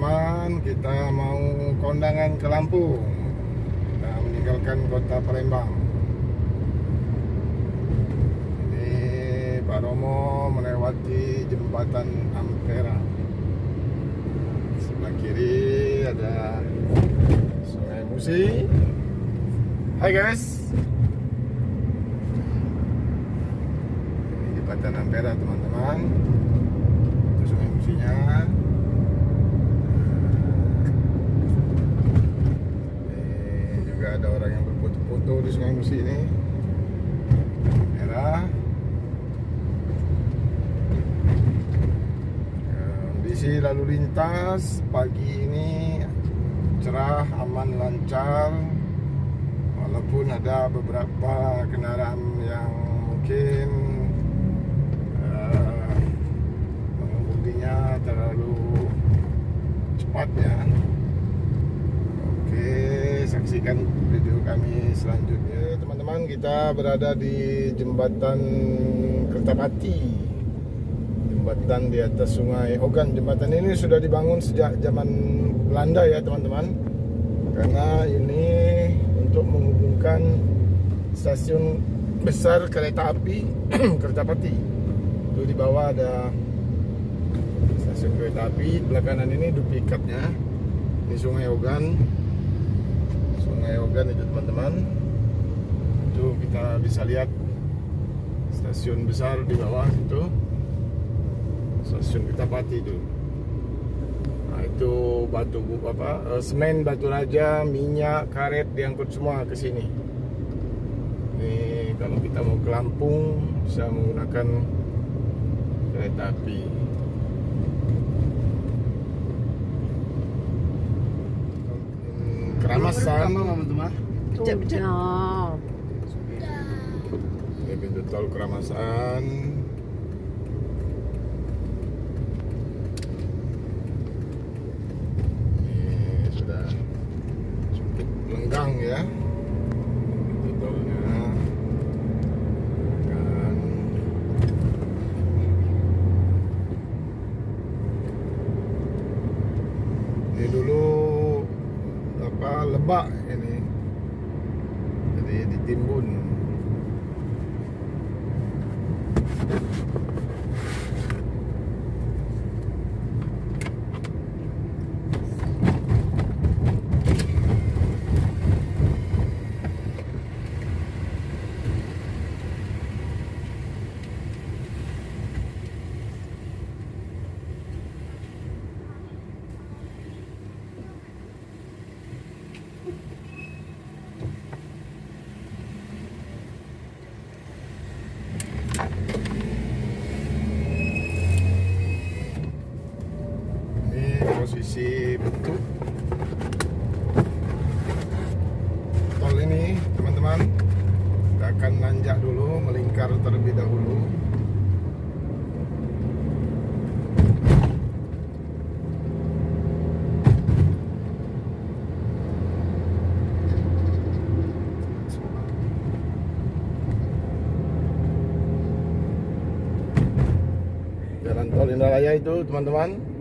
teman-teman, kita mau kondangan ke Lampung. Kita meninggalkan kota Palembang. Ini Pak Romo melewati jembatan Ampera. Sebelah kiri ada Sungai Musi. Hai guys. Ini jembatan Ampera teman-teman. Itu Sungai Musinya. Ada orang yang berfoto-foto di Sungai Musi ini. Merah. Kondisi lalu lintas pagi ini cerah, aman, lancar. Walaupun ada beberapa kendaraan yang mungkin mengemudinya terlalu cepat ya. Saksikan video kami selanjutnya. Teman-teman, kita berada di jembatan Kertapati, jembatan di atas Sungai Ogan. Jembatan ini sudah dibangun sejak zaman Belanda ya teman-teman, karena ini untuk menghubungkan stasiun besar kereta api Kertapati. Itu di bawah ada stasiun kereta api, belakangan ini duplikatnya di Sungai Ogan. Sungai Ogan itu teman-teman, itu kita bisa lihat stasiun besar di bawah itu, stasiun Kertapati itu. Nah, itu semen, batu raja, minyak, karet diangkut semua ke sini. Ini kalau kita mau ke Lampung bisa menggunakan kereta api. Keramasan, teman-teman. Ini pintu tol Keramasan. Ini sudah sedikit lenggang ya pintu tolnya. Dan ini dulu Lebak ini, jadi ditimbun. Posisi bentuk tol ini teman-teman, kita akan nanjak dulu, melingkar terlebih dahulu. Jalan tol Indralaya itu teman-teman.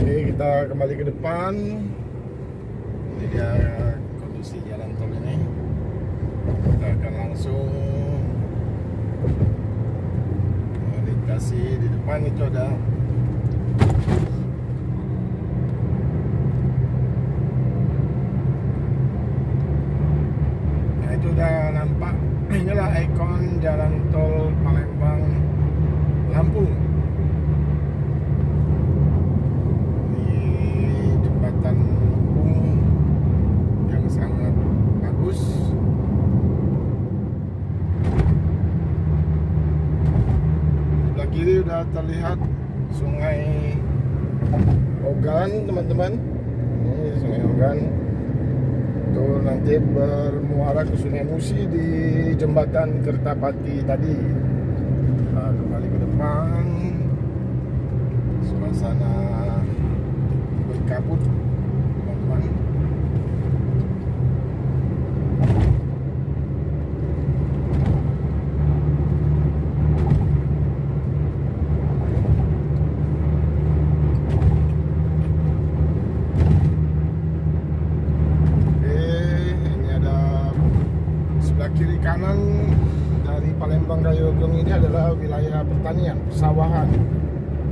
Ini kita kembali ke depan. Ini dia kondisi jalan tol ini. Kita akan langsung melintasi. Di depan itu ada itu udah nampak. Inilah ikon jalan tol Palembang Lampung. Jembatan Lampung yang sangat bagus. Sebelah kiri udah terlihat Sungai Ogan teman-teman. Ini Sungai Ogan. Itu nanti bermuara ke Sungai Musi di jembatan Kertapati tadi. Nah, kembali ke depan, suasana berkabut teman-teman. kiri kanan dari Palembang Raya Ogong ini adalah wilayah pertanian, persawahan,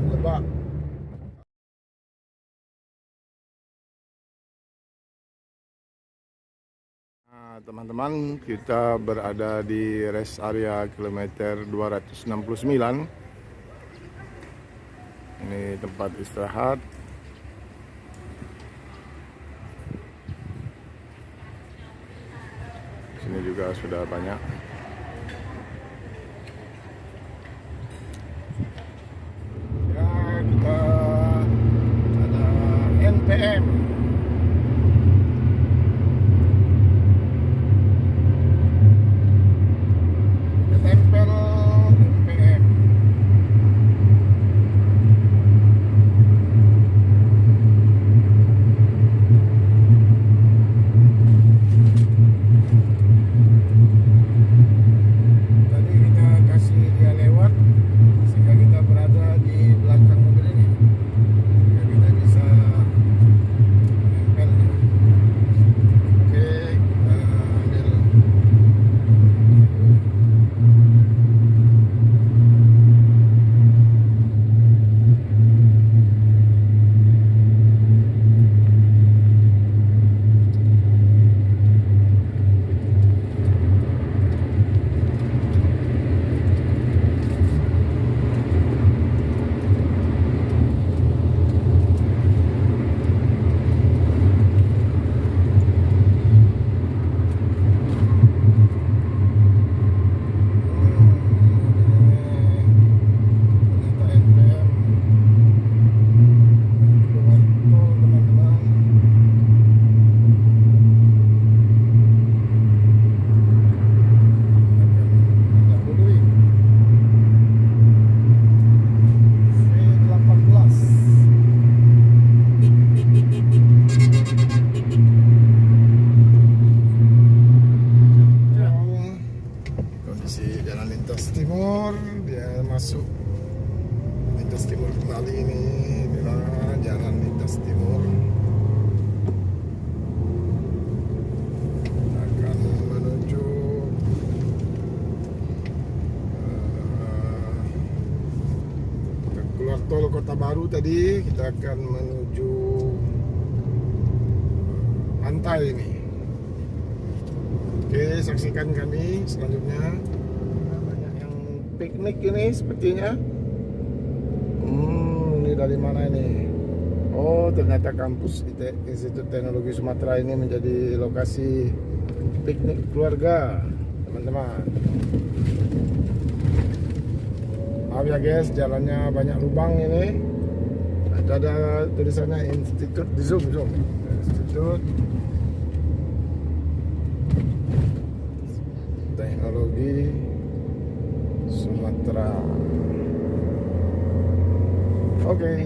Lebak. Nah, teman-teman, kita berada di rest area kilometer 269. Ini tempat istirahat. Sini juga sudah banyak. Ya, kita ada NPM. Tempel NPM. Tadi kita kasih dia lewat sehingga kita berada di belakang mobil ini, sehingga kita bisa menempelnya. Oke, kita ambil. Kondisi jalan lintas timur, dia masuk lintas timur kembali. Ini adalah jalan lintas timur. Kita akan menuju kita keluar tol Kota Baru tadi, kita akan menuju pantai ini. Oke, saksikan kami selanjutnya. Banyak yang piknik ini sepertinya. Ini dari mana ini? Oh, ternyata kampus Institut Teknologi Sumatera ini menjadi lokasi piknik keluarga, teman-teman. Maaf ya guys, jalannya banyak lubang ini. Ada tulisannya Institut, di zoom. Institut Teknologi Sumatera. Oke.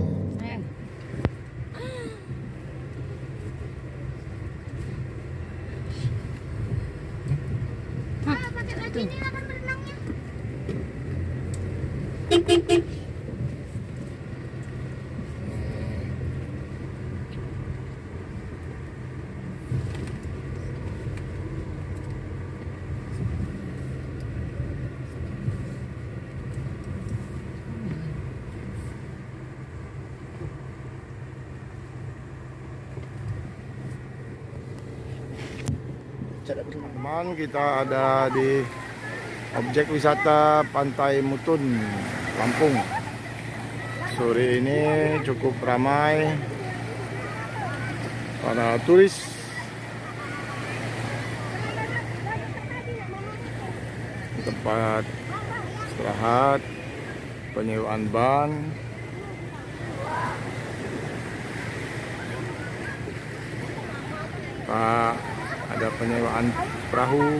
Pakai lagi ini akan berenangnya. Teman-teman, kita ada di objek wisata Pantai Mutun, Lampung. Sore ini cukup ramai para turis. Tempat istirahat, penyewaan ban, ada penyewaan perahu.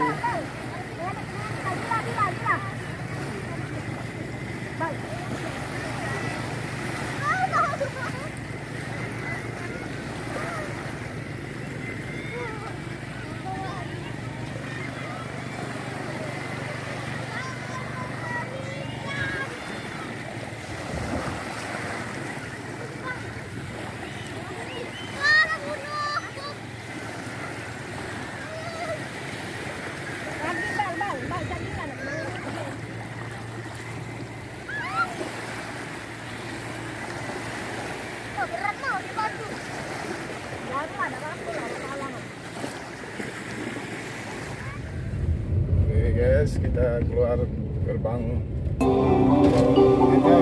guys, kita keluar gerbang. Kita